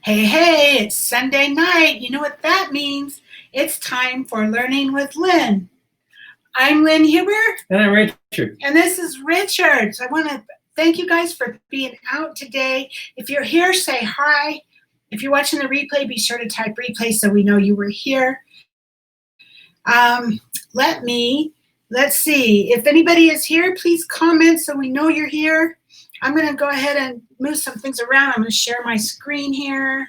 Hey, hey, it's Sunday night. You know what that means? It's time for Learning with Lynn. I'm Lynn Huber. And I'm Richard. And this is Richard. So I want to thank you guys for being out today. If you're here, say hi. If you're watching the replay, be sure to type replay so we know you were here. Let's see. If anybody is here, please comment so we know you're here. I'm going to go ahead and move some things around. I'm going to share my screen here.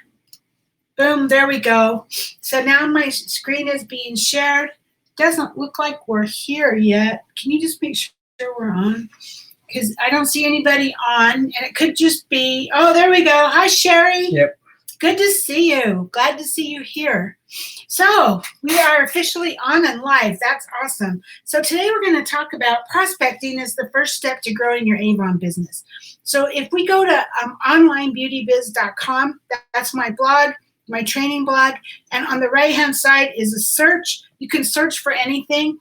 Boom, there we go. So now my screen is being shared. Doesn't look like we're here yet. Can you just make sure we're on? Because I don't see anybody on, and it could just be, oh, there we go. Hi, Sherry. Yep. Good to see you. Glad to see you here. So we are officially on and live. That's awesome. So today we're going to talk about prospecting as the first step to growing your Avon business. So if we go to onlinebeautybiz.com, that's my blog, my training blog, and on the right-hand side is a search. You can search for anything.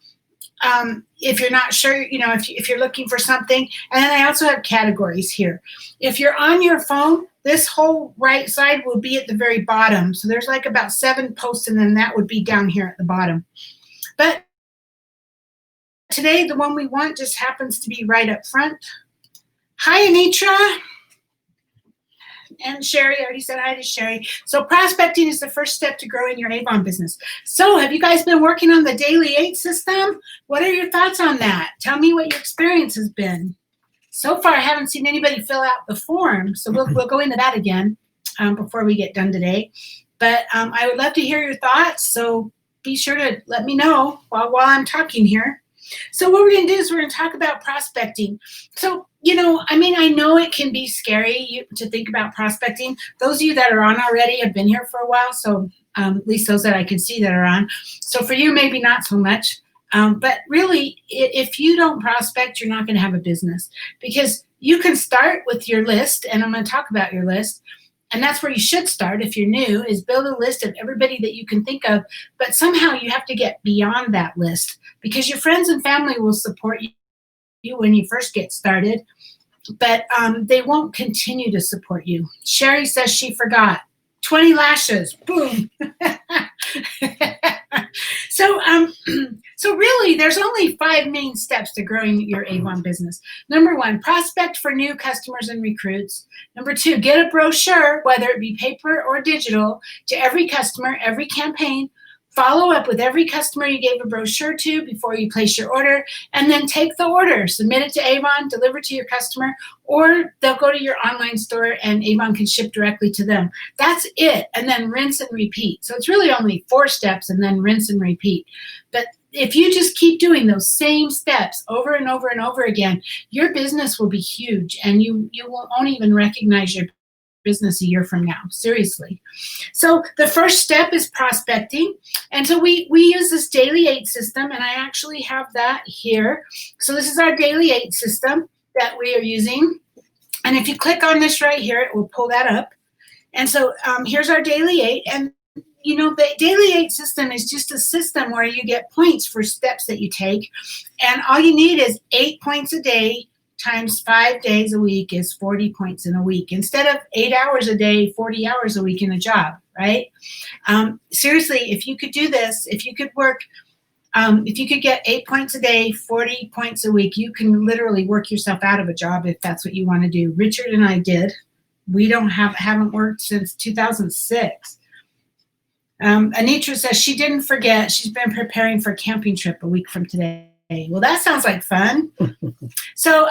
If you're not sure, if you're looking for something. And then I also have categories here. If you're on your phone, this whole right side will be at the very bottom. So there's like about 7 posts, and then that would be down here at the bottom. But today, the one we want just happens to be right up front. Hi, Anitra. And Sherry, I already said hi to Sherry. So prospecting is the first step to growing your Avon business. So have you guys been working on the Daily 8 system? What are your thoughts on that? Tell me what your experience has been. So far, I haven't seen anybody fill out the form, so we'll go into that again before we get done today. But I would love to hear your thoughts, so be sure to let me know while I'm talking here. So what we're going to do is we're going to talk about prospecting. So, I know it can be scary to think about prospecting. Those of you that are on already have been here for a while, so at least those that I can see that are on. So for you, maybe not so much. But really, if you don't prospect, you're not going to have a business, because you can start with your list, and I'm going to talk about your list. And that's where you should start if you're new, is build a list of everybody that you can think of. But somehow you have to get beyond that list, because your friends and family will support you when you first get started, but they won't continue to support you. Sherry says she forgot. 20 lashes. Boom. So really, there's only 5 main steps to growing your Avon business. Number 1, prospect for new customers and recruits. Number 2, get a brochure, whether it be paper or digital, to every customer, every campaign. Follow up with every customer you gave a brochure to before you place your order, and then take the order, submit it to Avon, deliver it to your customer, or they'll go to your online store and Avon can ship directly to them. That's it, and then rinse and repeat. So it's really only 4 steps, and then rinse and repeat. But if you just keep doing those same steps over and over and over again, your business will be huge, and you won't even recognize your business a year from now, seriously. So the first step is prospecting. And so we use this Daily 8 system, and I actually have that here. So this is our Daily 8 system that we are using. And if you click on this right here, it will pull that up. And so here's our Daily 8. And the Daily 8 system is just a system where you get points for steps that you take. And all you need is 8 points a day times 5 days a week is 40 points in a week, instead of 8 hours a day, 40 hours a week in a job, right? Seriously, if you could do this, if you could work, if you could get 8 points a day, 40 points a week, you can literally work yourself out of a job if that's what you want to do. Richard and I did. We haven't worked since 2006. Anitra says she didn't forget. She's been preparing for a camping trip a week from today. Well, that sounds like fun. So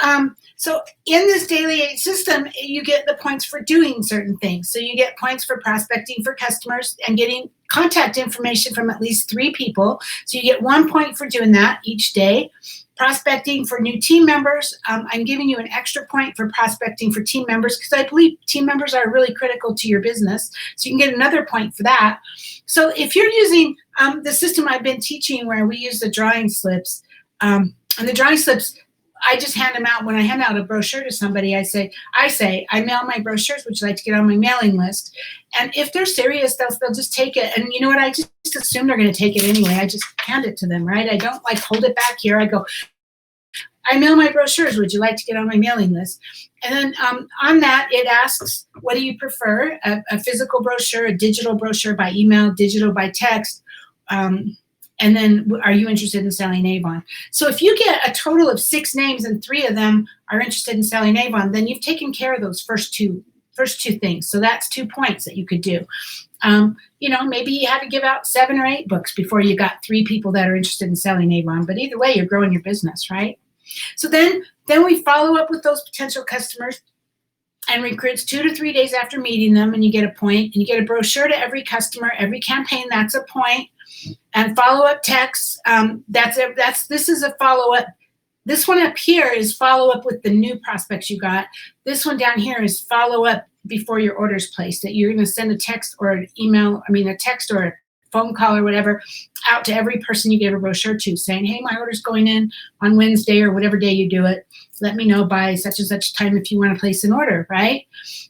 in this Daily 8 system, you get the points for doing certain things. So you get points for prospecting for customers and getting contact information from at least 3 people. So you get 1 point for doing that each day. Prospecting for new team members, I'm giving you an extra point for prospecting for team members, because I believe team members are really critical to your business. So you can get another point for that. So if you're using the system I've been teaching, where we use the drawing slips, and the drawing slips, I just hand them out. When I hand out a brochure to somebody, I say, I mail my brochures, would you like to get on my mailing list? And if they're serious, they'll just take it. And you know what? I just assume they're going to take it anyway. I just hand it to them, right? I don't hold it back here. I mail my brochures. Would you like to get on my mailing list? And then on that, it asks, what do you prefer? A physical brochure, a digital brochure by email, digital by text? And then, are you interested in selling Avon? So if you get a total of 6 names and 3 of them are interested in selling Avon, then you've taken care of those first two things. So that's 2 points that you could do. Maybe you had to give out 7 or 8 books before you got 3 people that are interested in selling Avon. But either way, you're growing your business, right? So then we follow up with those potential customers and recruits 2 to 3 days after meeting them, and you get a point, and you get a brochure to every customer, every campaign. That's a point. And follow-up texts. This is a follow-up. This one up here is follow-up with the new prospects you got. This one down here is follow-up before your order's placed, that you're going to send a text or an email, a text or a phone call or whatever out to every person you gave a brochure to, saying, hey, my order's going in on Wednesday or whatever day you do it. Let me know by such and such time if you want to place an order, right?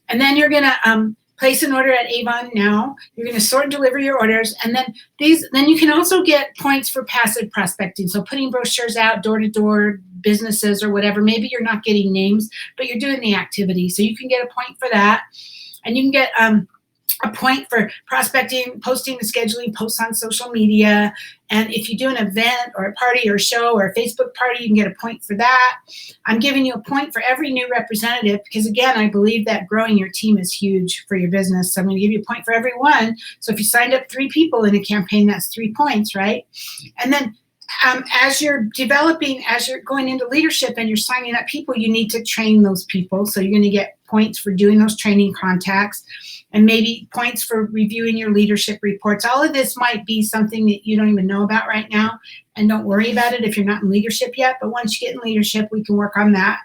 And then you're going to place an order at Avon now. You're going to sort and deliver your orders. And then you can also get points for passive prospecting. So putting brochures out door to door, businesses or whatever. Maybe you're not getting names, but you're doing the activity. So you can get a point for that. And you can get a point for prospecting, posting and scheduling posts on social media. And if you do an event or a party or a show or a Facebook party, you can get a point for that. I'm giving you a point for every new representative because, again, I believe that growing your team is huge for your business. So I'm going to give you a point for every one. So if you signed up 3 people in a campaign, that's 3 points, right? And then as you're developing, as you're going into leadership and you're signing up people, you need to train those people. So you're going to get points for doing those training contacts and maybe points for reviewing your leadership reports. All of this might be something that you don't even know about right now, and don't worry about it if you're not in leadership yet. But once you get in leadership, we can work on that.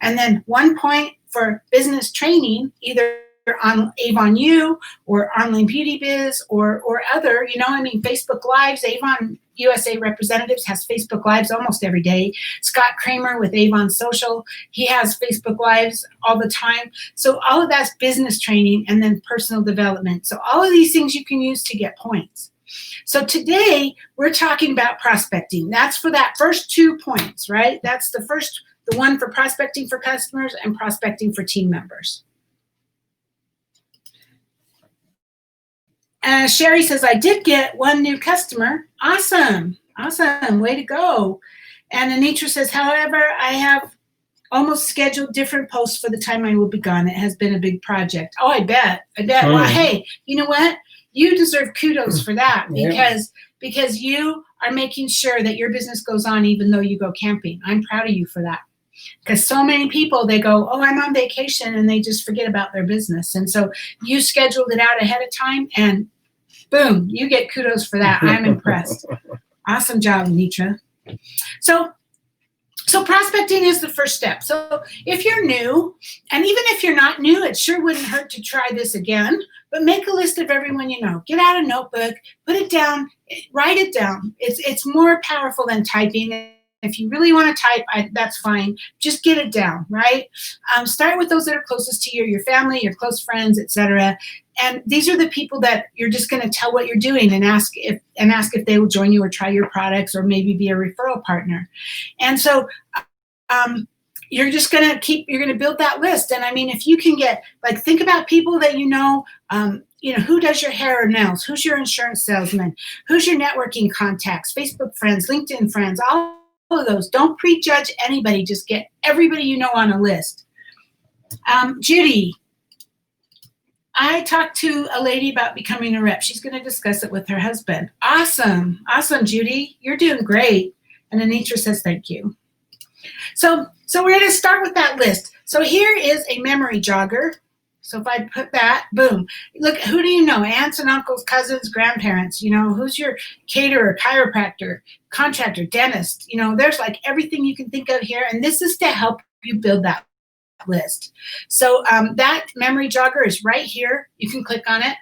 And then 1 point for business training, either on Avon U or Online Beauty Biz or other, Facebook Lives. Avon USA Representatives has Facebook Lives almost every day. Scott Kramer with Avon Social, he has Facebook Lives all the time. So all of that's business training and then personal development. So all of these things you can use to get points. So today we're talking about prospecting. That's for that first 2 points, right? That's the one for prospecting for customers and prospecting for team members. Sherry says, I did get 1 new customer. Awesome. Way to go. And Anitra says, however, I have almost scheduled different posts for the time I will be gone. It has been a big project. Oh, I bet. Well, hey, you know what? You deserve kudos for that because you are making sure that your business goes on even though you go camping. I'm proud of you for that. Because so many people, they go, oh, I'm on vacation, and they just forget about their business. And so you scheduled it out ahead of time, and boom, you get kudos for that. I'm impressed. Awesome job, Anitra. So prospecting is the first step. So if you're new, and even if you're not new, it sure wouldn't hurt to try this again, but make a list of everyone you know. Get out a notebook, put it down, write it down. It's more powerful than typing. If you really want to type, that's fine. Just get it down, right? Start with those that are closest to you, your family, your close friends, etc. And these are the people that you're just going to tell what you're doing and ask if they will join you or try your products or maybe be a referral partner. And so you're just going to build that list. And if you can get, think about people that who does your hair or nails? Who's your insurance salesman? Who's your networking contacts? Facebook friends, LinkedIn friends, all of those. Don't prejudge anybody. Just get everybody you know on a list. Judy, I talked to a lady about becoming a rep. She's going to discuss it with her husband. Awesome, Judy. You're doing great. And Anitra says thank you. So we're going to start with that list. So here is a memory jogger. So if I put that, boom. Look, who do you know? Aunts and uncles, cousins, grandparents. Who's your caterer, chiropractor, contractor, dentist? There's everything you can think of here. And this is to help you build that list. So that memory jogger is right here. You can click on it.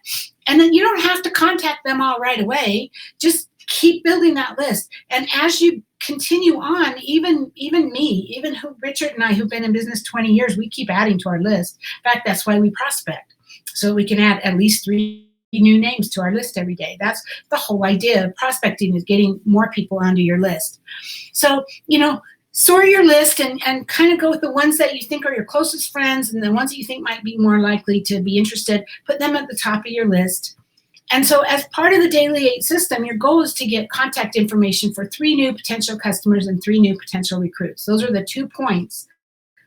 And then you don't have to contact them all right away. Just keep building that list. And as you continue on, even Richard and I, who've been in business 20 years, we keep adding to our list. In fact, that's why we prospect. So we can add at least 3 new names to our list every day. That's the whole idea of prospecting, is getting more people onto your list. So, sort your list and kind of go with the ones that you think are your closest friends and the ones that you think might be more likely to be interested. Put them at the top of your list. And so as part of the Daily 8 system, your goal is to get contact information for 3 new potential customers and 3 new potential recruits. Those are the 2 points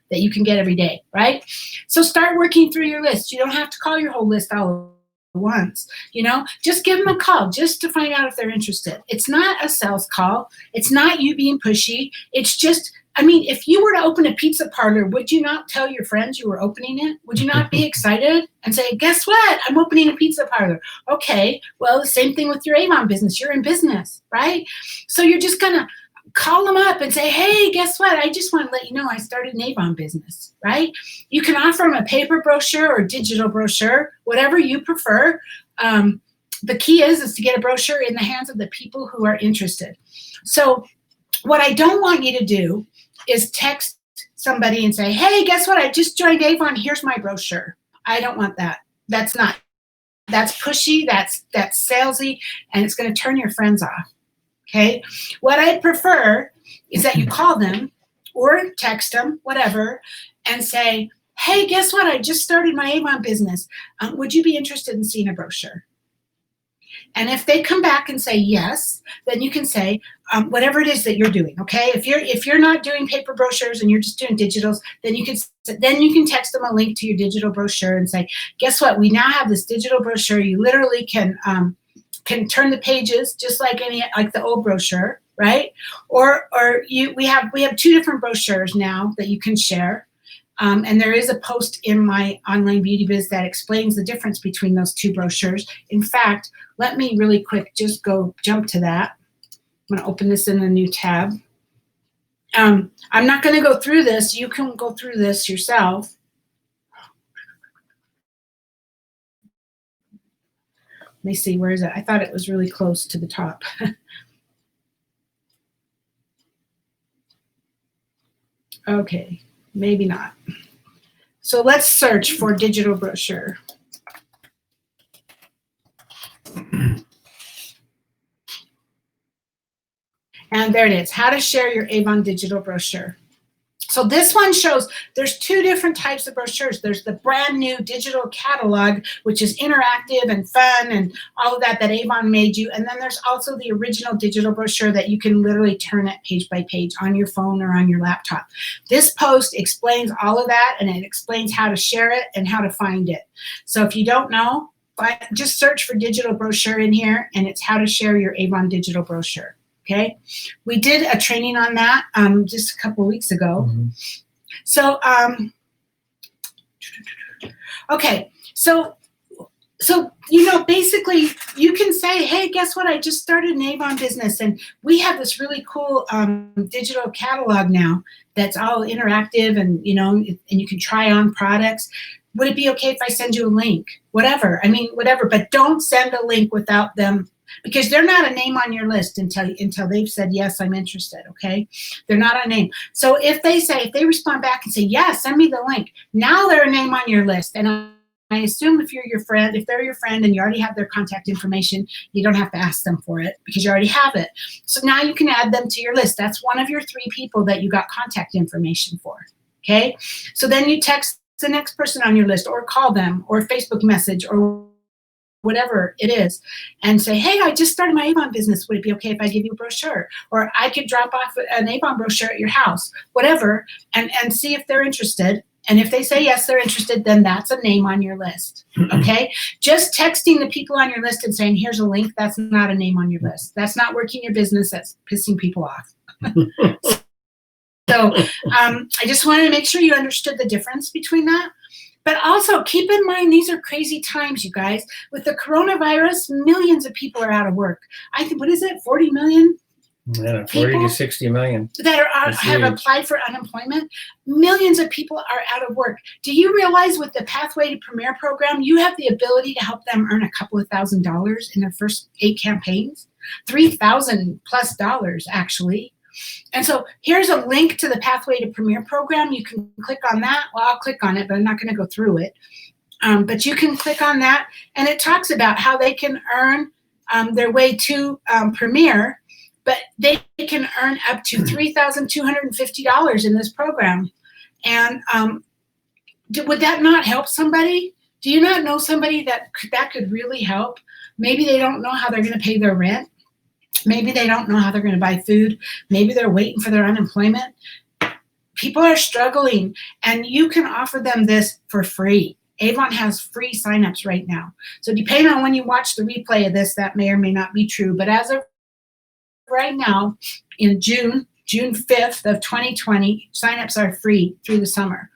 that you can get every day, right? So start working through your list. You don't have to call your whole list all at once, just give them a call just to find out if they're interested. It's not a sales call. It's not you being pushy. It's just, if you were to open a pizza parlor, would you not tell your friends you were opening it? Would you not be excited and say, guess what? I'm opening a pizza parlor. Okay, well, the same thing with your Avon business. You're in business, right? So you're just going to call them up and say, hey, guess what? I just want to let you know I started an Avon business, right? You can offer them a paper brochure or digital brochure, whatever you prefer. The key is to get a brochure in the hands of the people who are interested. So what I don't want you to do is text somebody and say, hey, guess what? I just joined Avon. Here's my brochure. I don't want that. That's pushy. That's salesy, and it's going to turn your friends off. Okay, what I prefer is that you call them or text them, whatever, and say, hey, guess what? I just started my Avon business. Would you be interested in seeing a brochure? And if they come back and say yes, then you can say whatever it is that you're doing. Okay, if you're not doing paper brochures and you're just doing digitals, then you can text them a link to your digital brochure and say, guess what? We now have this digital brochure. You literally can turn the pages just like the old brochure, right? Or we have 2 different brochures now that you can share. And there is a post in my online beauty biz that explains the difference between those 2 brochures. In fact, let me really quick just jump to that. I'm going to open this in a new tab. I'm not going to go through this. You can go through this yourself. Let me see, where is it? I thought it was really close to the top. Okay, maybe not. So let's search for digital brochure. And there it is, how to share your Avon digital brochure. So this one shows there's 2 different types of brochures. There's the brand new digital catalog, which is interactive and fun and all of that Avon made you. And then there's also the original digital brochure that you can literally turn it page by page on your phone or on your laptop. This post explains all of that, and it explains how to share it and how to find it. So if you don't know, just search for digital brochure in here, and it's how to share your Avon digital brochure. Okay, we did a training on that just a couple of weeks ago. Mm-hmm. So, okay, so basically you can say, hey, guess what? I just started an Avon business, and we have this really cool digital catalog now that's all interactive, and and you can try on products. Would it be okay if I send you a link? Whatever, but don't send a link without them, because they're not a name on your list until they've said, yes, I'm interested, okay? They're not a name. So if they respond back and say, yes, send me the link, now they're a name on your list. And I assume if they're your friend and you already have their contact information, you don't have to ask them for it because you already have it. So now you can add them to your list. That's one of your 3 people that you got contact information for, okay? So then you text the next person on your list, or call them, or Facebook message, or whatever it is, and say, hey, I just started my Avon business. Would it be okay if I give you a brochure? Or I could drop off an Avon brochure at your house, whatever, and see if they're interested. And if they say yes, they're interested, then that's a name on your list, okay? Just texting the people on your list and saying, here's a link, that's not a name on your list. That's not working your business. That's pissing people off. So I just wanted to make sure you understood the difference between that. But also keep in mind, these are crazy times, you guys. With the coronavirus, millions of people are out of work. I think, what is it, 40 million? Yeah, 40 to 60 million. That have applied for unemployment. Millions of people are out of work. Do you realize with the Pathway to Premier program, you have the ability to help them earn a couple of $1,000s in their first 8 campaigns? $3,000+ actually. And so here's a link to the Pathway to Premier program. You can click on that. Well, I'll click on it, but I'm not going to go through it. But you can click on that, and it talks about how they can earn their way to Premier. but they can earn up to $3,250 in this program. And would that not help somebody? Do you not know somebody that could really help? Maybe they don't know how they're going to pay their rent. Maybe they don't know how they're going to buy food. Maybe they're waiting for their unemployment. People are struggling, and you can offer them this for free. Avon has free signups right now. So depending on when you watch the replay of this, that may or may not be true. But as of right now, in June 5th of 2020, signups are free through the summer.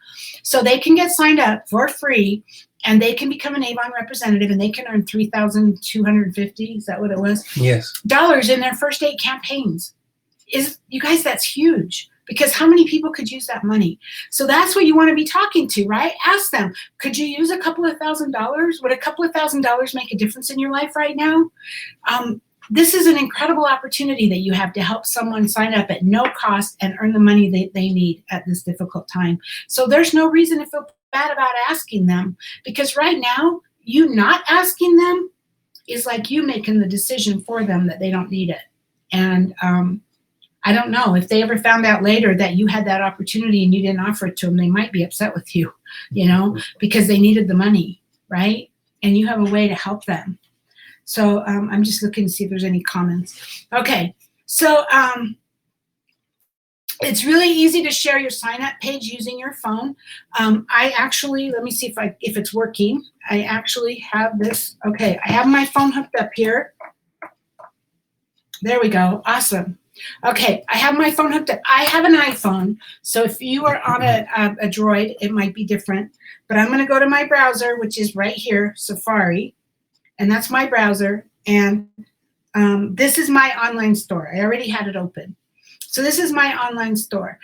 So they can get signed up for free, and they can become an Avon representative, and they can earn $3,250. Is that what it was? Yes. Dollars in their first 8 campaigns. You guys, that's huge. Because how many people could use that money? So that's what you want to be talking to, right? Ask them, could you use a couple of $1,000s? Would a couple of $1,000s make a difference in your life right now? This is an incredible opportunity that you have to help someone sign up at no cost and earn the money they need at this difficult time. So there's no reason to feel bad about asking them, because right now, you not asking them is like you making the decision for them that they don't need it. And I don't know, if they ever found out later that you had that opportunity and you didn't offer it to them, they might be upset with you, because they needed the money, right? And you have a way to help them. So I'm just looking to see if there's any comments. Okay, so it's really easy to share your sign-up page using your phone. I actually, let me see if it's working. I actually have this. Okay, I have my phone hooked up here. There we go. Awesome. Okay, I have my phone hooked up. I have an iPhone, so if you are on a Droid, it might be different. But I'm going to go to my browser, which is right here, Safari, and that's my browser. And this is my online store. I already had it open. So this is my online store.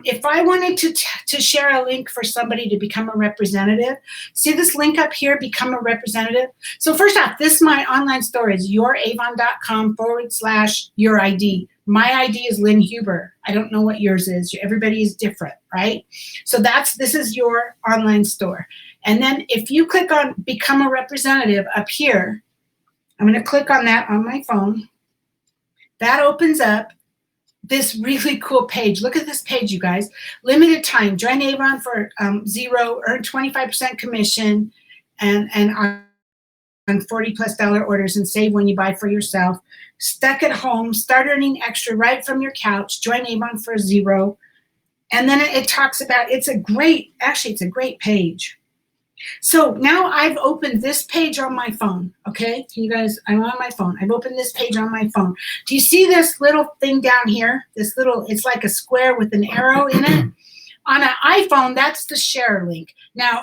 If I wanted to share a link for somebody to become a representative, see this link up here, become a representative? So first off, my online store is youravon.com/your ID. My ID is Lynn Huber. I don't know what yours is. Everybody is different, right? So this is your online store. And then if you click on become a representative up here, I'm going to click on that on my phone. That opens up this really cool page. Look at this page, you guys. Limited time. Join Avon for $0. Earn 25% commission and on $40+ orders, and save when you buy for yourself. Stuck at home. Start earning extra right from your couch. Join Avon for $0. And then it talks about, it's a great page. So now I've opened this page on my phone, okay? You guys, I'm on my phone. I've opened this page on my phone. Do you see this little thing down here? It's like a square with an arrow in it. On an iPhone, that's the share link. Now,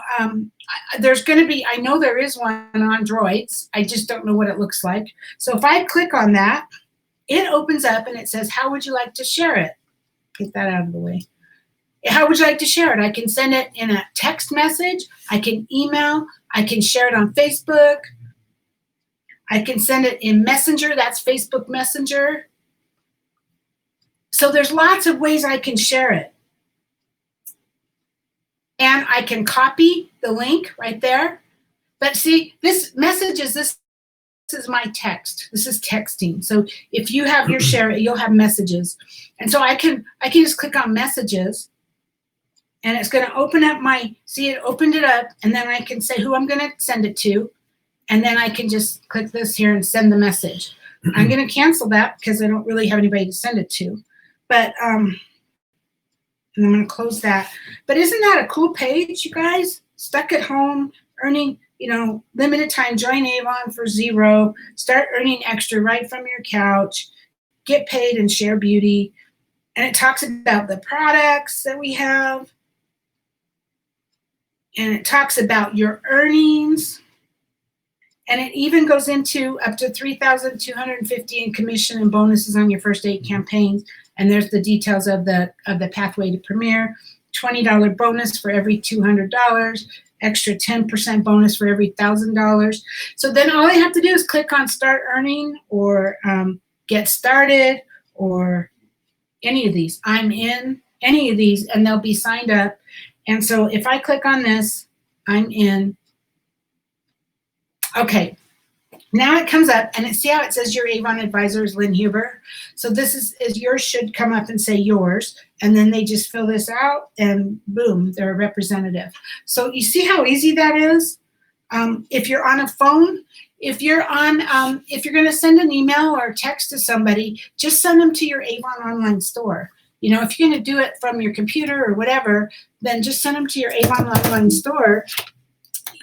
there's going to be, I know there is one on Droids. I just don't know what it looks like. So if I click on that, it opens up and it says, how would you like to share it? Get that out of the way. How would you like to share it? I can send it in a text message. I can email. I can share it on Facebook. I can send it in Messenger. That's Facebook Messenger. So there's lots of ways I can share it. And I can copy the link right there. But see, this is my text. This is texting. So if you have your share, you'll have messages. And so I can just click on messages. And it's going to open up it opened it up, and then I can say who I'm going to send it to, and then I can just click this here and send the message. I'm going to cancel that because I don't really have anybody to send it to. But, and I'm going to close that. But isn't that a cool page, you guys? Stuck at home, earning, limited time, join Avon for $0, start earning extra right from your couch, get paid and share beauty. And it talks about the products that we have. And it talks about your earnings. And it even goes into up to $3,250 in commission and bonuses on your first 8 campaigns. And there's the details of the pathway to premier. $20 bonus for every $200. Extra 10% bonus for every $1,000. So then all I have to do is click on start earning or get started or any of these. I'm in any of these and they'll be signed up. And so if I click on this, I'm in. Okay, Now it comes up, and see how it says your Avon advisor is Lynn Huber? So this is yours should come up and say yours, and then they just fill this out, and boom, they're a representative. So you see how easy that is? If you're on a phone, if you're going to send an email or text to somebody, just send them to your Avon online store. If you're going to do it from your computer or whatever, then just send them to your Avon online store,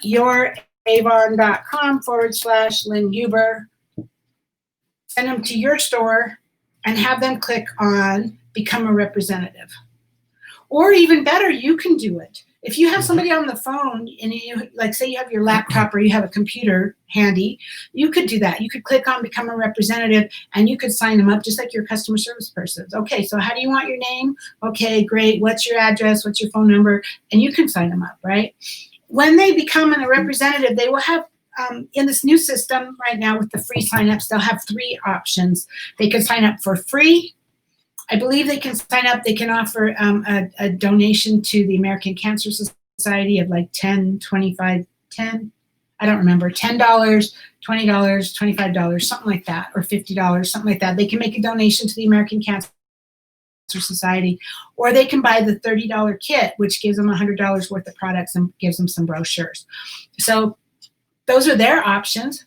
youravon.com/Lynn Huber. Send them to your store and have them click on Become a Representative. Or even better, you can do it. If you have somebody on the phone and say you have your laptop or you have a computer handy, you could do that. You could click on Become a Representative and you could sign them up just like your customer service person. Okay, so how do you want your name? Okay, great. What's your address? What's your phone number? And you can sign them up, right? When they become a representative, they will have, in this new system right now with the free signups, they'll have 3 options. They can sign up for free. I believe they can sign up. They can offer a donation to the American Cancer Society of like $10, $25, $10. I don't remember. $10, $20, $25, something like that, or $50, something like that. They can make a donation to the American Cancer Society, or they can buy the $30 kit, which gives them $100 worth of products and gives them some brochures. So those are their options.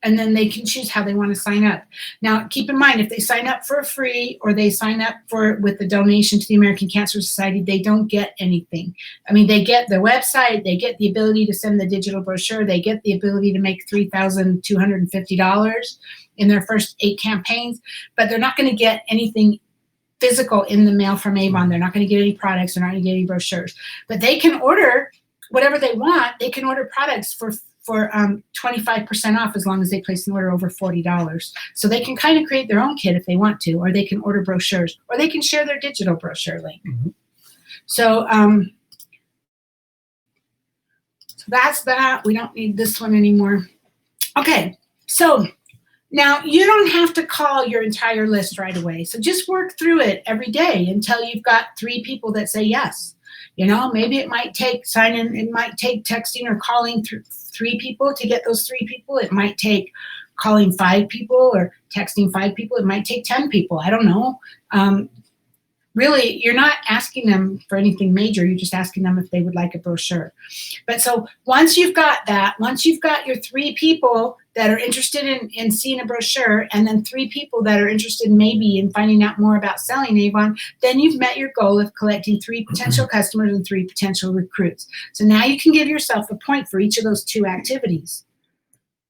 And then they can choose how they want to sign up. Now, keep in mind, if they sign up for free or they sign up with the donation to the American Cancer Society, they don't get anything. I mean, they get the website, they get the ability to send the digital brochure, they get the ability to make $3,250 in their first 8 campaigns, but they're not going to get anything physical in the mail from Avon. They're not going to get any products. They're not going to get any brochures. But they can order whatever they want. They can order products for 25% off as long as they place an order over $40. So they can kind of create their own kit if they want to, or they can order brochures, or they can share their digital brochure link. Mm-hmm. So that's that. We don't need this one anymore. Okay, so now you don't have to call your entire list right away. So just work through it every day until you've got 3 people that say yes. Maybe it might take signing, it might take texting or calling 3 people to get those 3 people. It might take calling 5 people or texting 5 people. It might take 10 people. I don't know. Really, you're not asking them for anything major. You're just asking them if they would like a brochure. But so once you've got that, once you've got your 3 people that are interested in seeing a brochure, and then 3 people that are interested maybe in finding out more about selling Avon, then you've met your goal of collecting 3 potential customers and 3 potential recruits. So now you can give yourself a point for each of those 2 activities.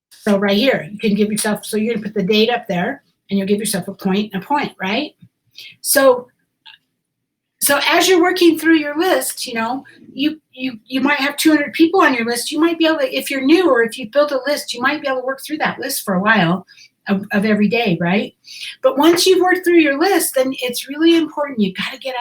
So right here, you can give yourself, so you're going to put the date up there, and you'll give yourself a point and a point, right? So as you're working through your list, you might have 200 people on your list. You might be able to, if you're new or if you built a list, you might be able to work through that list for a while of every day, right? But once you've worked through your list, then it's really important. You got to get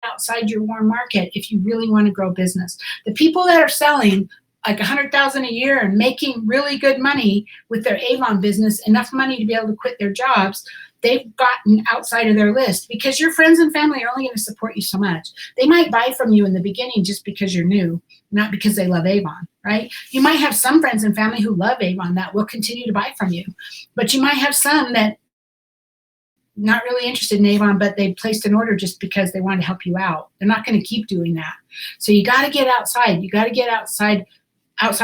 outside your warm market if you really want to grow business. The people that are selling like $100,000 a year and making really good money with their Avon business, enough money to be able to quit their jobs, they've gotten outside of their list, because your friends and family are only going to support you so much. They might buy from you in the beginning just because you're new, not because they love Avon, right? You might have some friends and family who love Avon that will continue to buy from you, but you might have some that not really interested in Avon, but they placed an order just because they want to help you out. They're not going to keep doing that. So you got to get outside. You got to get outside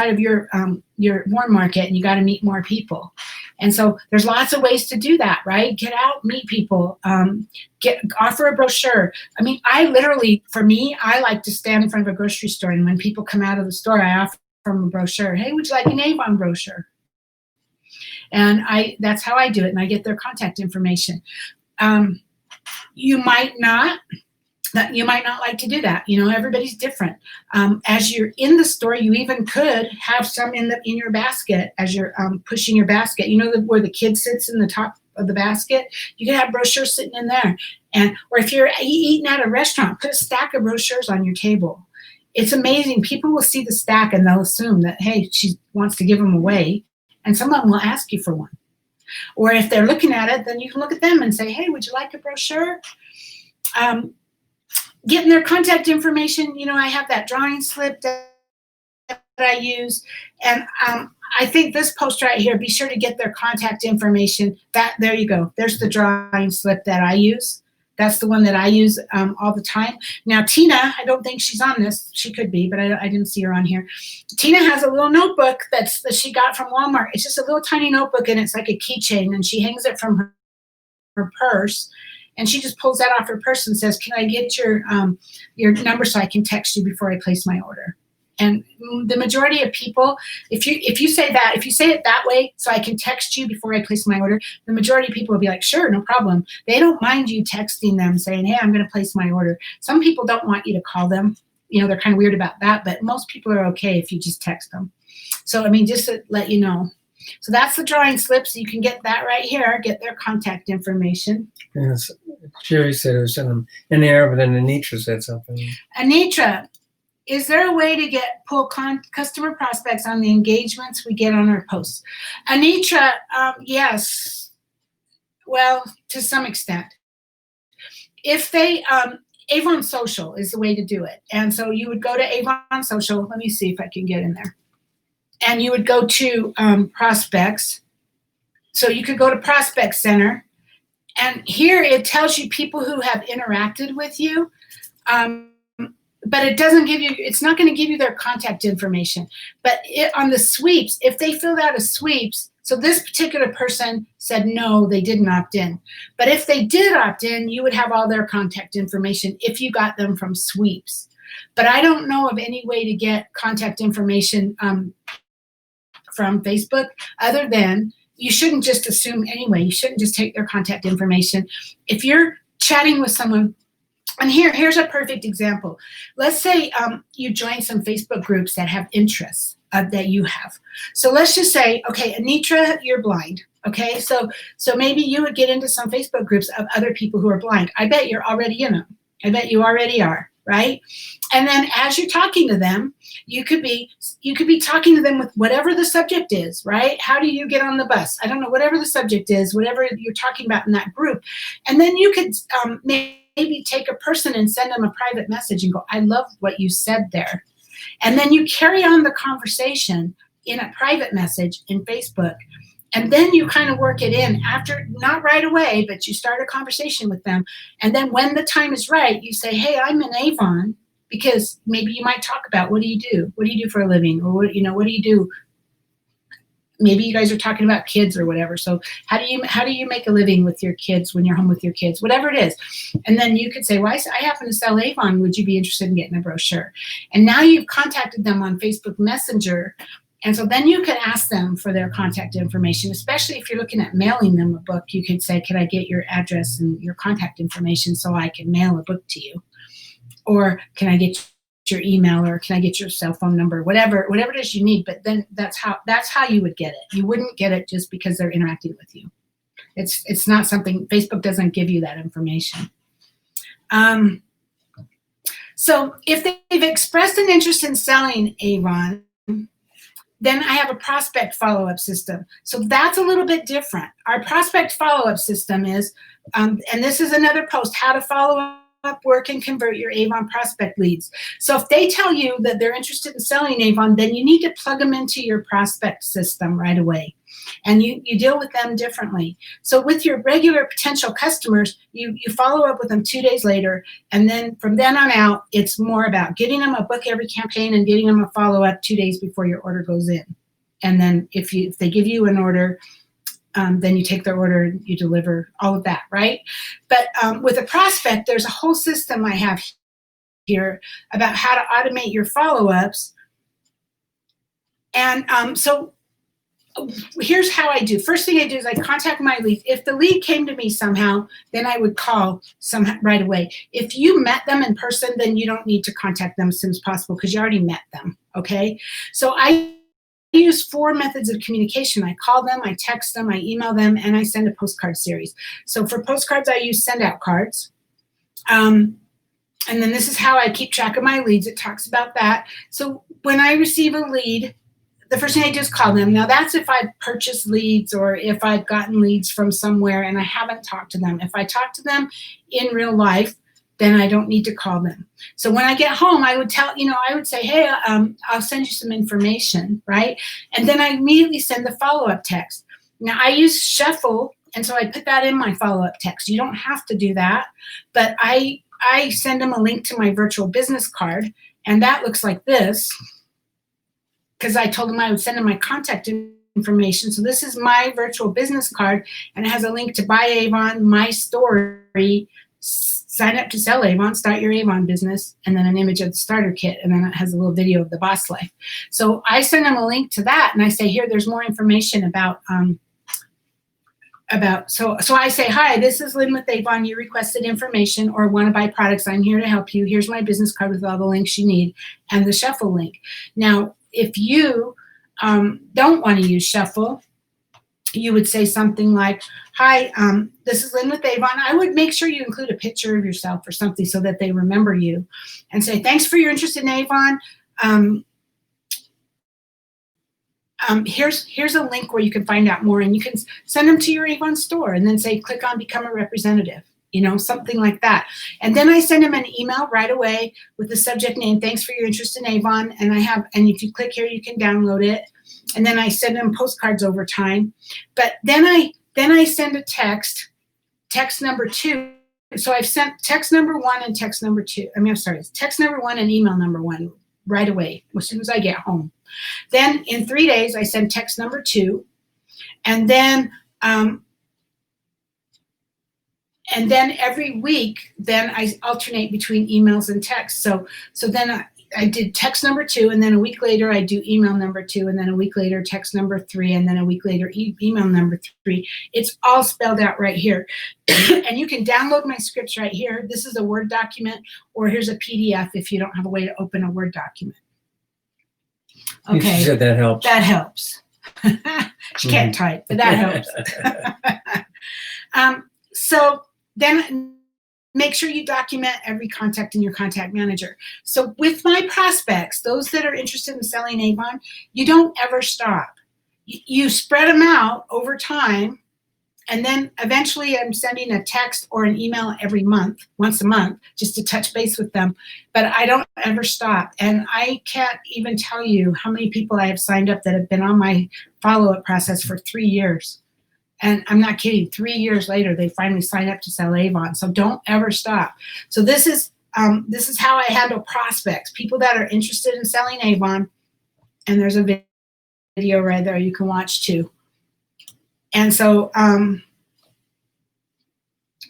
of your warm market, and you got to meet more people. And so there's lots of ways to do that, right? Get out, meet people, offer a brochure. I mean, I like to stand in front of a grocery store, and when people come out of the store, I offer them a brochure. Hey, would you like an Avon brochure? And that's how I do it, and I get their contact information. You might not like to do that. Everybody's different. As you're in the store, you even could have some in your basket as you're pushing your basket. Where the kid sits in the top of the basket? You can have brochures sitting in there. Or if you're eating at a restaurant, put a stack of brochures on your table. It's amazing. People will see the stack and they'll assume that, hey, she wants to give them away. And some of them will ask you for one. Or if they're looking at it, then you can look at them and say, hey, would you like a brochure? Getting their contact information. I have that drawing slip that I use. And I think this post right here, be sure to get their contact information. There you go. There's the drawing slip that I use. That's the one that I use all the time. Now, Tina, I don't think she's on this. She could be, but I didn't see her on here. Tina has a little notebook that she got from Walmart. It's just a little tiny notebook, and it's like a keychain, and she hangs it from her purse. And she just pulls that off her purse and says, can I get your number so I can text you before I place my order? And the majority of people, if you say it that way, so I can text you before I place my order, the majority of people will be like, sure, no problem. They don't mind you texting them saying, hey, I'm going to place my order. Some people don't want you to call them. They're kind of weird about that, but most people are okay if you just text them. So, just to let you know. So that's the drawing slip. So you can get that right here, get their contact information. Yes. Sherry said it was in there, but then Anitra said something. Anitra, is there a way to pull customer prospects on the engagements we get on our posts? Anitra, yes. Well, to some extent. If they, Avon Social is the way to do it. And so you would go to Avon Social. Let me see if I can get in there. And you would go to prospects. So you could go to Prospect Center. And here it tells you people who have interacted with you. But it doesn't give you, it's not going to give you their contact information. But on the sweeps, if they filled out a sweeps, so this particular person said no, they didn't opt in. But if they did opt in, you would have all their contact information if you got them from sweeps. But I don't know of any way to get contact information from Facebook other than, you shouldn't just assume anyway. You shouldn't just take their contact information. If you're chatting with someone, and here's a perfect example. Let's say you join some Facebook groups that have interests that you have. So let's just say, okay, Anitra, you're blind. Okay, so maybe you would get into some Facebook groups of other people who are blind. I bet you're already in them. I bet you already are, right? And then as you're talking to them, you could be talking to them with whatever the subject is, right? How do you get on the bus? I don't know, whatever the subject is, whatever you're talking about in that group. And then you could maybe take a person and send them a private message and go, I love what you said there. And then you carry on the conversation in a private message in Facebook. And then you kind of work it in after, not right away, but you start a conversation with them. And then when the time is right, you say, hey, I'm in Avon, because maybe you might talk about, what do you do? What do you do for a living? Or what do you do? Maybe you guys are talking about kids or whatever. So how do you make a living with your kids when you're home with your kids, whatever it is? And then you could say, well, I happen to sell Avon. Would you be interested in getting a brochure? And now you've contacted them on Facebook Messenger. And so then you could ask them for their contact information, especially if you're looking at mailing them a book. You could say, can I get your address and your contact information so I can mail a book to you? Or can I get your email, or can I get your cell phone number, whatever it is you need. But then that's how you would get it. You wouldn't get it just because they're interacting with you. It's not something, Facebook doesn't give you that information. So if they've expressed an interest in selling Avon, then I have a prospect follow-up system. So that's a little bit different. Our prospect follow-up system is, and this is another post, how to follow up, work, and convert your Avon prospect leads. So if they tell you that they're interested in selling Avon, then you need to plug them into your prospect system right away. And you deal with them differently. So with your regular potential customers, you follow up with them 2 days later. And then from then on out, it's more about getting them a book every campaign and getting them a follow-up 2 days before your order goes in. And then if they give you an order, then you take their order and you deliver all of that, right? But with a prospect, there's a whole system I have here about how to automate your follow-ups. And so here's how I do. First thing I do is I contact my lead. If the lead came to me somehow, then I would call right away. If you met them in person, then you don't need to contact them as soon as possible because you already met them, okay? So I use 4 methods of communication. I call them, I text them, I email them, and I send a postcard series. So for postcards, I use send out cards. And then this is how I keep track of my leads. It talks about that. So when I receive a lead, the first thing I do is call them. Now that's if I've purchased leads or if I've gotten leads from somewhere and I haven't talked to them. If I talk to them in real life, then I don't need to call them. So when I get home, I would say, hey, I'll send you some information, right? And then I immediately send the follow-up text. Now I use Shuffle, and so I put that in my follow-up text. You don't have to do that, but I send them a link to my virtual business card, and that looks like this, because I told them I would send them my contact information. So this is my virtual business card, and it has a link to buy Avon, my story, sign up to sell Avon, start your Avon business, and then an image of the starter kit, and then it has a little video of the boss life. So I send them a link to that, and I say, here, there's more information about so I say, hi, this is Lynn with Avon. You requested information or want to buy products. I'm here to help you. Here's my business card with all the links you need and the Shuffle link. Now, if you don't want to use Shuffle, you would say something like, hi, this is Lynn with Avon. I would make sure you include a picture of yourself or something so that they remember you, and say, thanks for your interest in Avon. Here's a link where you can find out more, and you can send them to your Avon store and then say, click on become a representative, something like that. And then I send them an email right away with the subject name, thanks for your interest in Avon. And if you click here, you can download it. And then I send them postcards over time. But then I send a text number 2. So I've sent text number 1 and text number 2. Text number 1 and email number 1 right away as soon as I get home. Then in 3 days, I send text number 2, and then every week, then I alternate between emails and text. So then I did text number 2, and then a week later I do email number 2, and then a week later text number 3, and then a week later email number 3. It's all spelled out right here, and you can download my scripts right here. This is a Word document, or here's a PDF if you don't have a way to open a Word document. Okay, You said that helps. That helps. She can't type, but that helps. So then make sure you document every contact in your contact manager. So with my prospects, those that are interested in selling Avon, you don't ever stop. You spread them out over time, and then eventually I'm sending a text or an email every month, once a month, just to touch base with them. But I don't ever stop. And I can't even tell you how many people I have signed up that have been on my follow-up process for 3 years. And I'm not kidding, 3 years later, they finally sign up to sell Avon. So don't ever stop. So this is how I handle prospects, people that are interested in selling Avon. And there's a video right there you can watch too. And so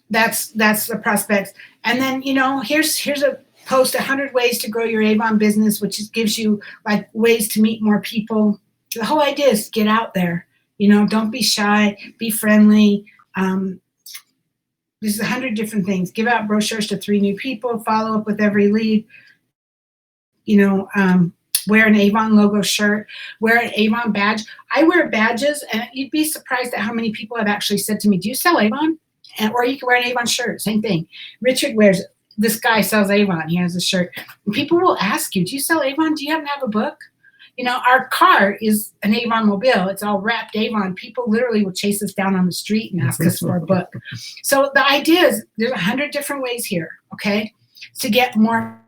that's the prospects. And then, here's a post, 100 ways to grow your Avon business, which gives you like ways to meet more people. The whole idea is get out there. Don't be shy, be friendly. There's 100 different things. Give out brochures to 3 new people, follow up with every lead, wear an Avon logo shirt, wear an Avon badge. I wear badges, and you'd be surprised at how many people have actually said to me, do you sell Avon? Or you can wear an Avon shirt, same thing. Richard wears it. This guy sells Avon. He has a shirt. And people will ask you, do you sell Avon? Do you happen to have a book? Our car is an Avon mobile. It's all wrapped Avon. People literally will chase us down on the street and ask us for a book. So the idea is there's 100 different ways here, okay, to get more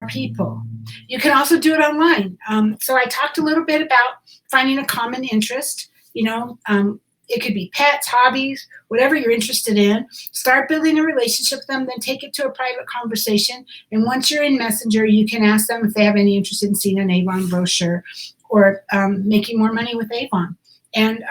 people. You can also do it online. So I talked a little bit about finding a common interest. It could be pets, hobbies, whatever you're interested in. Start building a relationship with them, then take it to a private conversation. And once you're in Messenger, you can ask them if they have any interest in seeing an Avon brochure or making more money with Avon. And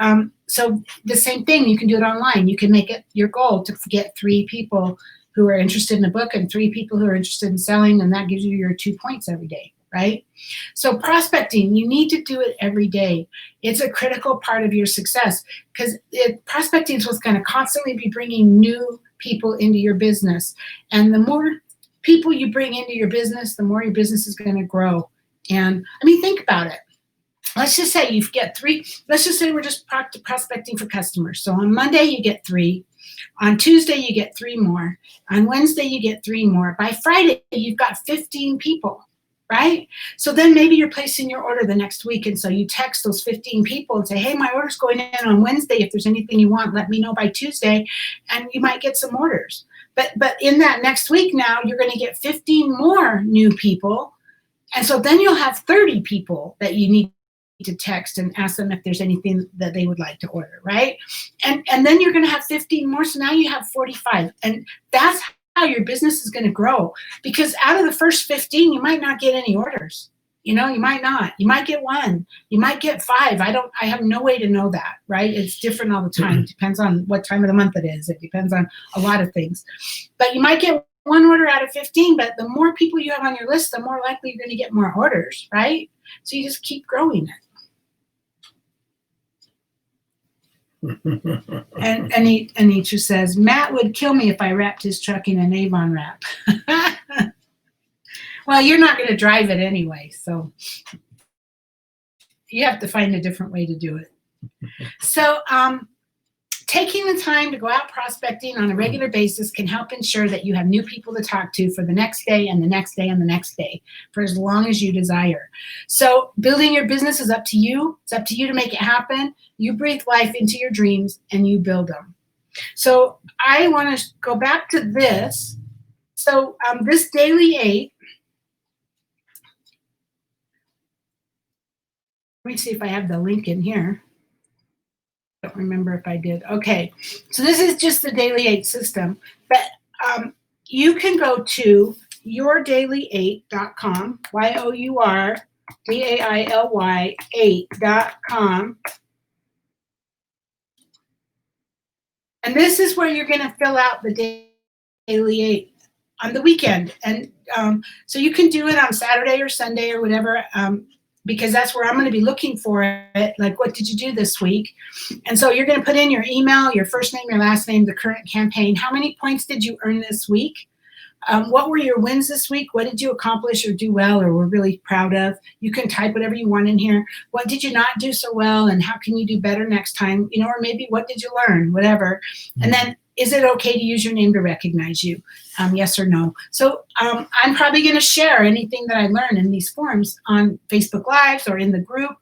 so the same thing, you can do it online. You can make it your goal to get 3 people who are interested in a book and 3 people who are interested in selling, and that gives you your 2 points every day, right? So prospecting, you need to do it every day. It's a critical part of your success because prospecting is what's going to constantly be bringing new people into your business. And the more people you bring into your business, the more your business is going to grow. And think about it. Let's just say you get 3. Let's just say we're just prospecting for customers. So on Monday, you get 3. On Tuesday, you get 3 more. On Wednesday, you get 3 more. By Friday, you've got 15 people, right? So then maybe you're placing your order the next week. And so you text those 15 people and say, hey, my order's going in on Wednesday. If there's anything you want, let me know by Tuesday. And you might get some orders. But in that next week now, you're going to get 15 more new people. And so then you'll have 30 people that you need to text and ask them if there's anything that they would like to order, right? And then you're going to have 15 more. So now you have 45. And that's how your business is going to grow. Because out of the first 15, you might not get any orders. You know, you might not. You might get one. You might get 5. I have no way to know that, right? It's different all the time. It depends on what time of the month it is. It depends on a lot of things. But you might get one order out of 15, but the more people you have on your list, the more likely you're going to get more orders, right? So you just keep growing it. And Anitra says, Matt would kill me if I wrapped his truck in an Avon wrap. Well, you're not going to drive it anyway, so you have to find a different way to do it. So taking the time to go out prospecting on a regular basis can help ensure that you have new people to talk to for the next day and the next day and the next day for as long as you desire. So building your business is up to you. It's up to you to make it happen. You breathe life into your dreams and you build them. So I want to go back to this. So this daily 8, let me see if I have the link in here. I don't remember if I did. Okay, so this is just the Daily 8 system, but you can go to yourdaily8.com, YOURDAILY 8.com, and this is where you're going to fill out the Daily 8 on the weekend, and so you can do it on Saturday or Sunday or whatever. Because that's where I'm going to be looking for it. Like, what did you do this week? And so you're going to put in your email, your first name, your last name, the current campaign. How many points did you earn this week? What were your wins this week? What did you accomplish or do well or were really proud of? You can type whatever you want in here. What did you not do so well and how can you do better next time? You know, or maybe what did you learn? Whatever. And then, is it okay to use your name to recognize you? Yes or no? So I'm probably going to share anything that I learn in these forums on Facebook Lives or in the group.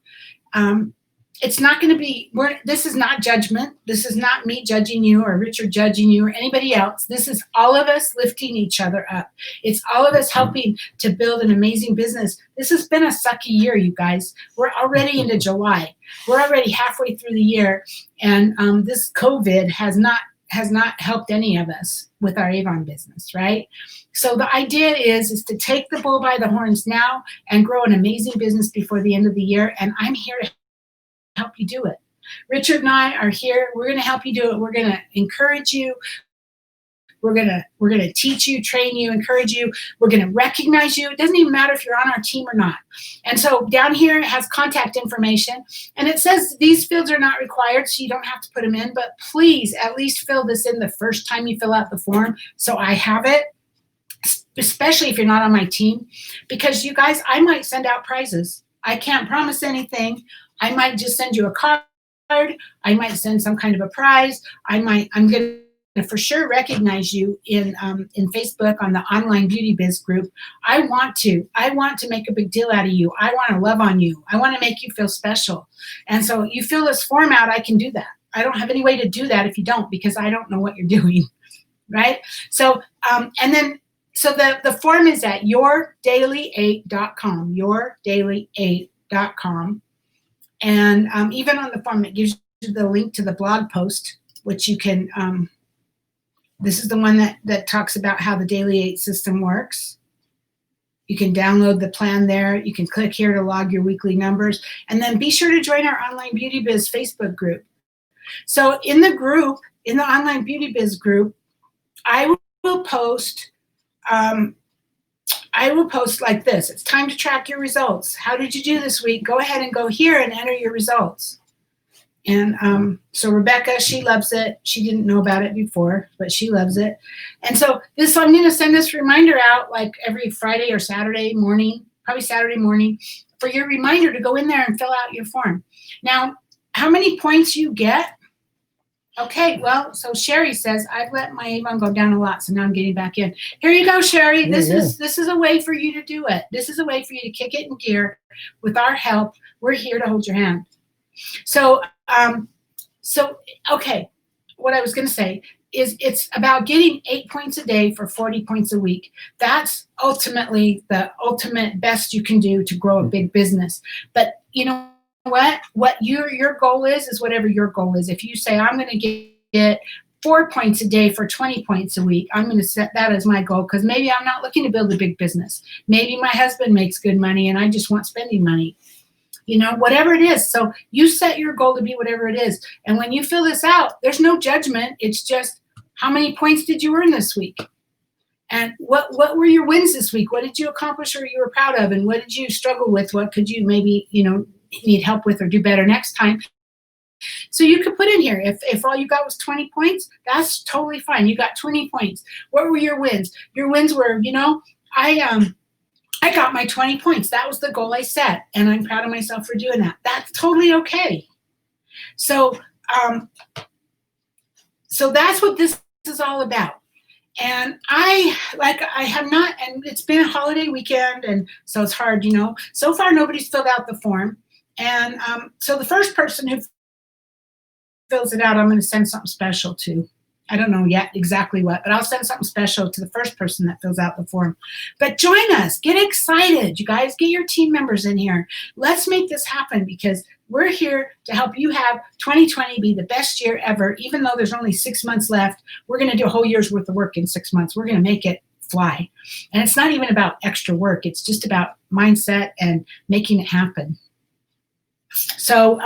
It's not going to be, this is not judgment. This is not me judging you or Richard judging you or anybody else. This is all of us lifting each other up. It's all of us helping to build an amazing business. This has been a sucky year, you guys. We're already into July. We're already halfway through the year. And this COVID has not helped any of us with our Avon business, right? So the idea is to take the bull by the horns now and grow an amazing business before the end of the year. And I'm here to help you do it. Richard and I are here. We're going to help you do it. We're going to encourage you. We're going to teach you, train you, encourage you. We're going to recognize you. It doesn't even matter if you're on our team or not. And so down here it has contact information. And it says these fields are not required, so you don't have to put them in. But please at least fill this in the first time you fill out the form so I have it, especially if you're not on my team. Because you guys, I might send out prizes. I can't promise anything. I might just send you a card. I might send some kind of a prize. I'm going to for sure recognize you in Facebook on the online beauty biz group. I want to make a big deal out of you. I want to love on you. I want to make you feel special. And so you fill this form out, I can do that. I don't have any way to do that if you don't, because I don't know what you're doing, right? So, and then, so the form is at yourdaily8.com, yourdaily8.com. And even on the form, it gives you the link to the blog post, which you can, this is the one that talks about how the Daily 8 system works. You can download the plan there. You can click here to log your weekly numbers. And then be sure to join our Online Beauty Biz Facebook group. So in the group, in the Online Beauty Biz group, I will post like this. It's time to track your results. How did you do this week? Go ahead and go here and enter your results. And so Rebecca, she loves it. She didn't know about it before, but she loves it. And so I'm going to send this reminder out like every Friday or Saturday morning, probably Saturday morning, for your reminder to go in there and fill out your form. Now, how many points you get? Okay, well, so Sherry says, I've let my Avon go down a lot, so now I'm getting back in. Here you go, Sherry. This is a way for you to do it. This is a way for you to kick it in gear. With our help, we're here to hold your hand. So, okay, what I was going to say, it's about getting 8 points a day for 40 points a week. That's ultimately the ultimate best you can do to grow a big business. But you know what your goal is whatever your goal is. If you say I'm going to get 4 points a day for 20 points a week, I'm going to set that as my goal, because maybe I'm not looking to build a big business. Maybe my husband makes good money and I just want spending money. Whatever it is. So you set your goal to be whatever it is. And when you fill this out, there's no judgment. It's just, how many points did you earn this week? And what were your wins this week? What did you accomplish or you were proud of? And what did you struggle with? What could you maybe, need help with or do better next time? So you could put in here, if all you got was 20 points, that's totally fine. You got 20 points. What were your wins? Your wins were, I got my 20 points. That was the goal I set, and I'm proud of myself for doing that. That's totally okay. So that's what this is all about. And I have not, and it's been a holiday weekend, and so it's hard, So far, nobody's filled out the form. And so the first person who fills it out, I'm going to send something special to. I don't know yet exactly what, but I'll send something special to the first person that fills out the form. But join us. Get excited. You guys, get your team members in here. Let's make this happen, because we're here to help you have 2020 be the best year ever. Even though there's only 6 months left, we're going to do a whole year's worth of work in 6 months. We're going to make it fly. And it's not even about extra work. It's just about mindset and making it happen. So,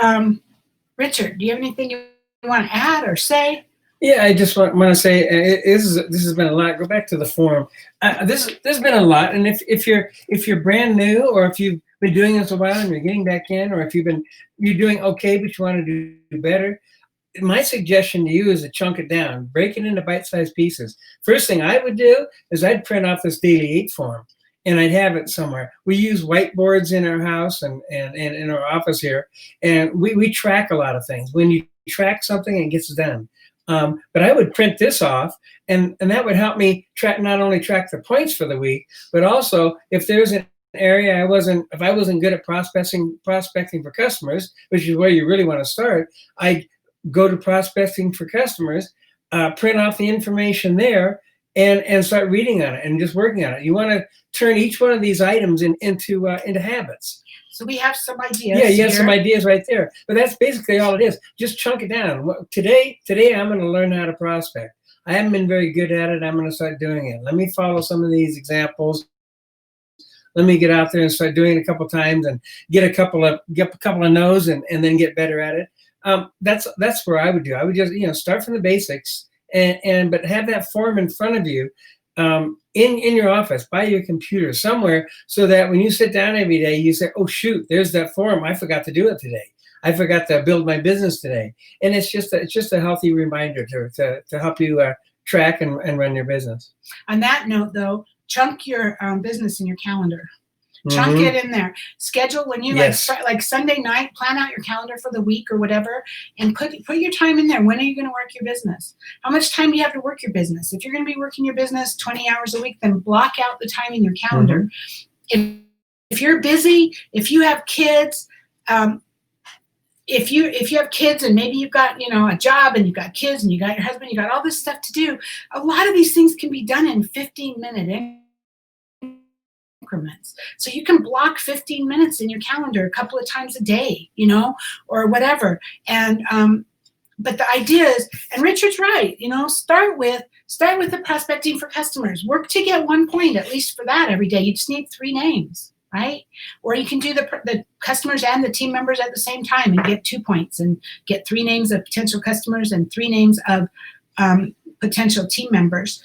Richard, do you have anything you want to add or say? Yeah, I just want to say this has been a lot. Go back to the forum. There's been a lot, and if you're brand new, or if you've been doing this a while and you're getting back in, or if you're doing okay but you want to do better, my suggestion to you is to chunk it down, break it into bite-sized pieces. First thing I would do is I'd print off this daily 8 form, and I'd have it somewhere. We use whiteboards in our house and in our office here, and we track a lot of things. When you track something, it gets done. But I would print this off, and that would help me not only track the points for the week, but also if there's an area if I wasn't good at prospecting for customers, which is where you really want to start, I'd go to prospecting for customers, print off the information there, and start reading on it and just working on it. You want to turn each one of these items into habits. So we have some ideas. Yeah, you have some ideas right there. But that's basically all it is. Just chunk it down. Today I'm going to learn how to prospect. I haven't been very good at it. I'm going to start doing it. Let me follow some of these examples. Let me get out there and start doing it a couple times and get a couple of no's and then get better at it. That's where I would do. I would just start from the basics but have that form in front of you. In your office, by your computer, somewhere, so that when you sit down every day, you say, oh, shoot, there's that form. I forgot to do it today. I forgot to build my business today. And it's just a healthy reminder to help you track and run your business. On that note, though, chunk your business in your calendar. Chunk it in there. Schedule when you like Sunday night, plan out your calendar for the week or whatever, and put your time in there. When are you going to work your business? How much time do you have to work your business? If you're going to be working your business 20 hours a week, then block out the time in your calendar. If you're busy, if you have kids, if you have kids and maybe you've got a job and you've got kids and you got your husband, you got all this stuff to do. A lot of these things can be done in 15-minute increments. So you can block 15 minutes in your calendar a couple of times a day, or whatever. And but the idea is, and Richard's right, start with the prospecting for customers. Work to get 1 point at least for that every day. You just need 3 names, right? Or you can do the customers and the team members at the same time and get 2 points and get 3 names of potential customers and 3 names of potential team members.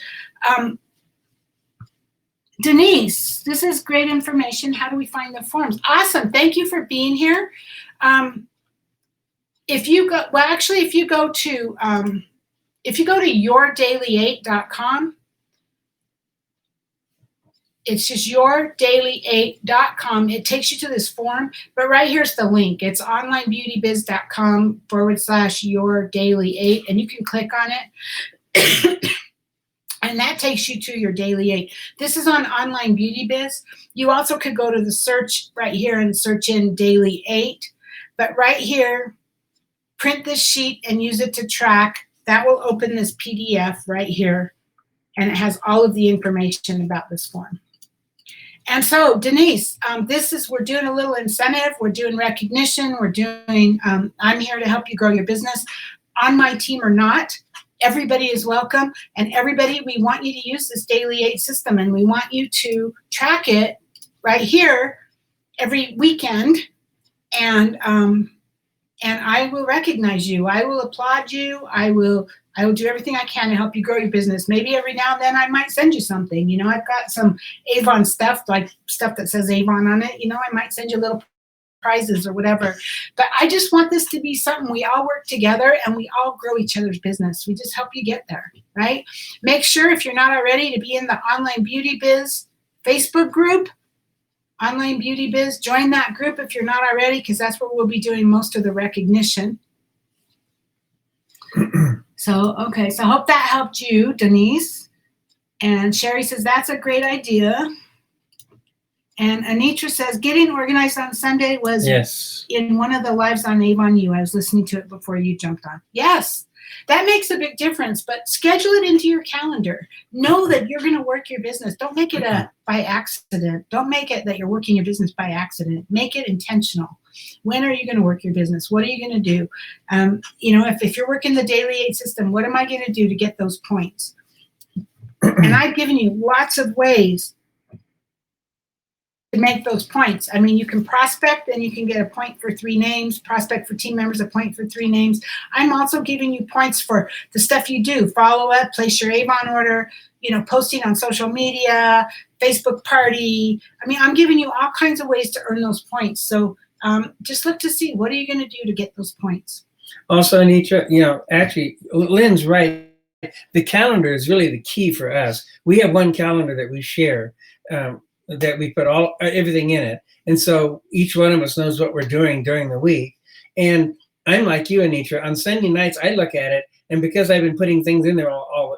Denise, this is great information. How do we find the forms? Awesome. Thank you for being here. If you go to yourdaily8.com, it's just yourdaily8.com. It takes you to this form, but right here's the link. It's onlinebeautybiz.com/yourdaily8, and you can click on it. And that takes you to your daily 8. This is on Online Beauty Biz. You also could go to the search right here and search in daily 8. But right here, print this sheet and use it to track that will open this PDF right here, and it has all of the information about this form. And so, Denise, we're doing a little incentive, we're doing recognition, we're doing, I'm here to help you grow your business. On my team or not, everybody is welcome, and everybody, we want you to use this Daily 8 system, and we want you to track it right here every weekend, and I will recognize you. I will applaud you. I will do everything I can to help you grow your business. Maybe every now and then I might send you something. I've got some Avon stuff, like stuff that says Avon on it. I might send you little prizes or whatever. But I just want this to be something we all work together and we all grow each other's business. We just help you get there, right? Make sure, if you're not already, to be in the Online Beauty Biz Facebook group. Online Beauty Biz, join that group if you're not already, because that's where we'll be doing most of the recognition. So I hope that helped you, Denise. And Sherry says, that's a great idea. And Anitra says, getting organized on Sunday was in one of the lives on Avon U. I was listening to it before you jumped on. Yes, that makes a big difference, but schedule it into your calendar. Know that you're going to work your business. Don't make it by accident. Don't make it that you're working your business by accident. Make it intentional. When are you going to work your business? What are you going to do? If you're working the Daily 8 system, what am I going to do to get those points? And I've given you lots of ways to make those points. I mean, you can prospect and you can get a point for 3 names, prospect for team members, a point for 3 names. I'm also giving you points for the stuff you do, follow up, place your Avon order, posting on social media, Facebook party. I mean, I'm giving you all kinds of ways to earn those points. So just look to see, what are you going to do to get those points? Also, Anitra, actually, Lynn's right. The calendar is really the key for us. We have one calendar that we share, that we put everything in it. And so each one of us knows what we're doing during the week. And I'm like you, Anitra. On Sunday nights, I look at it, and because I've been putting things in there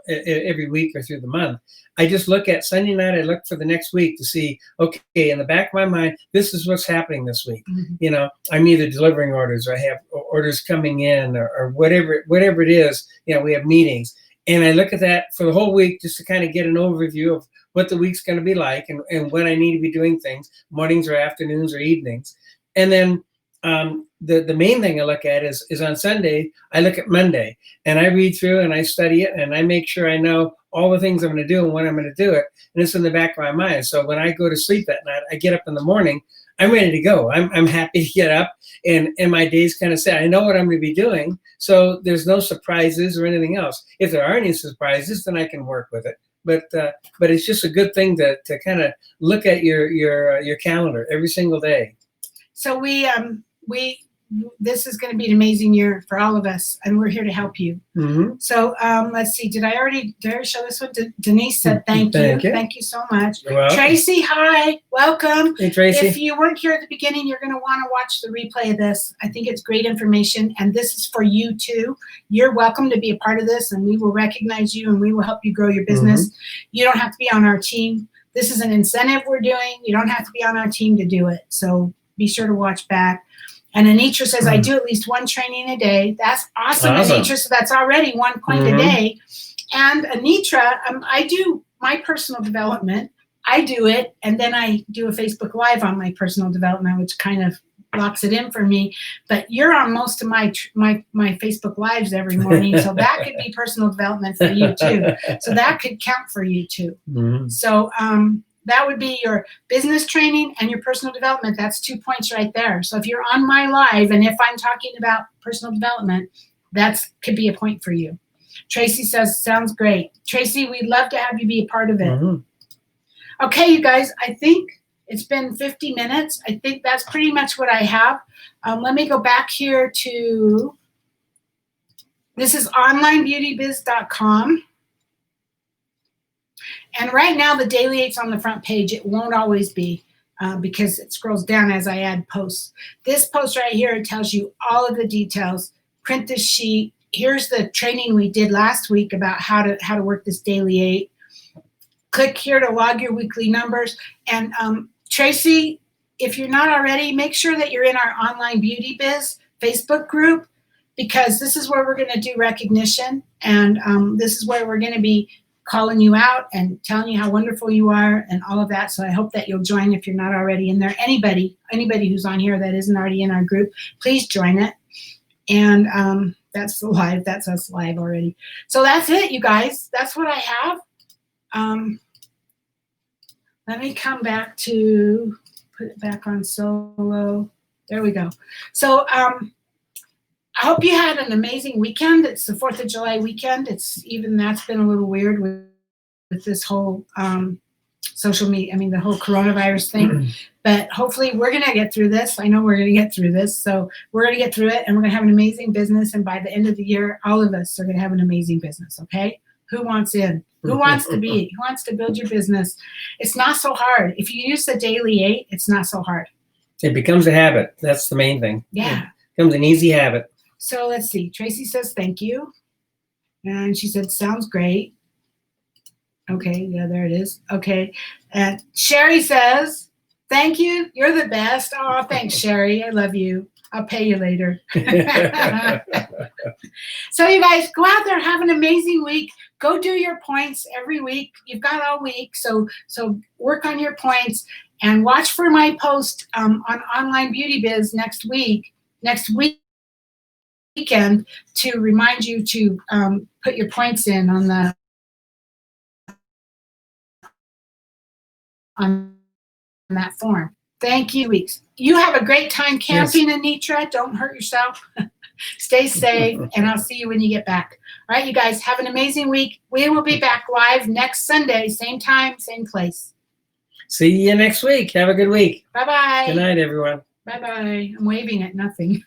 every week or through the month, I just look at Sunday night, I look for the next week to see, okay, in the back of my mind, this is what's happening this week. Mm-hmm. I'm either delivering orders, or I have orders coming in, or whatever it is, we have meetings. And I look at that for the whole week just to kind of get an overview of what the week's going to be like, and when I need to be doing things, mornings or afternoons or evenings. And then the main thing I look at is on Sunday, I look at Monday, and I read through and I study it, and I make sure I know all the things I'm going to do and when I'm going to do it. And it's in the back of my mind. So when I go to sleep at night, I get up in the morning, I'm ready to go. I'm happy to get up, and my day's kind of set. I know what I'm going to be doing, so there's no surprises or anything else. If there are any surprises, then I can work with it. But it's just a good thing to kind of look at your calendar every single day. So this is going to be an amazing year for all of us, and we're here to help you. Mm-hmm. So let's see. Did I already show this one? Denise said thank you. Thank you so much. Tracy, hi. Welcome. Hey, Tracy. If you weren't here at the beginning, you're going to want to watch the replay of this. I think it's great information, and this is for you too. You're welcome to be a part of this, and we will recognize you, and we will help you grow your business. Mm-hmm. You don't have to be on our team. This is an incentive we're doing. You don't have to be on our team to do it. So be sure to watch back. And Anitra says, I do at least 1 training a day. That's awesome. Anitra, so that's already 1 point a day. And Anitra, I do my personal development. I do it, and then I do a Facebook Live on my personal development, which kind of locks it in for me. But you're on most of my Facebook Lives every morning, so that could be personal development for you too. So that could count for you too. Mm-hmm. So that would be your business training and your personal development. That's 2 points right there. So if you're on my live, and if I'm talking about personal development, that could be a point for you. Tracy says, sounds great. Tracy, we'd love to have you be a part of it. Mm-hmm. Okay, you guys, I think it's been 50 minutes. I think that's pretty much what I have. Let me go back here to, this is onlinebeautybiz.com. And right now, the Daily 8's on the front page. It won't always be because it scrolls down as I add posts. This post right here tells you all of the details. Print this sheet. Here's the training we did last week about how to work this Daily 8. Click here to log your weekly numbers. And Tracy, if you're not already, make sure that you're in our Online Beauty Biz Facebook group, because this is where we're going to do recognition. And this is where we're going to be calling you out and telling you how wonderful you are and all of that. So I hope that you'll join if you're not already in there. Anybody who's on here that isn't already in our group, please join it. And that's live. That's us live already. So that's it, you guys. That's what I have. Let me come back to put it back on solo. There we go. So I hope you had an amazing weekend. It's the 4th of July weekend. That's been a little weird with this whole social media, the whole coronavirus thing. But hopefully we're going to get through this. I know we're going to get through this. So we're going to get through it, and we're going to have an amazing business. And by the end of the year, all of us are going to have an amazing business, okay? Who wants in? Who wants to be? Who wants to build your business? It's not so hard. If you use the daily 8, it's not so hard. It becomes a habit. That's the main thing. Yeah. It becomes an easy habit. So let's see. Tracy says thank you. And she said, sounds great. Okay, yeah, there it is. Okay. And Sherry says, thank you. You're the best. Oh, thanks, Sherry. I love you. I'll pay you later. So you guys, go out there, have an amazing week. Go do your points every week. You've got all week. So work on your points and watch for my post on Online Beauty Biz next weekend to remind you to put your points in on that form. Thank you, weeks. You have a great time camping, yes. Anitra. Don't hurt yourself. Stay safe, and I'll see you when you get back. All right, you guys, have an amazing week. We will be back live next Sunday, same time, same place. See you next week. Have a good week. Bye-bye. Good night, everyone. Bye-bye. I'm waving at nothing.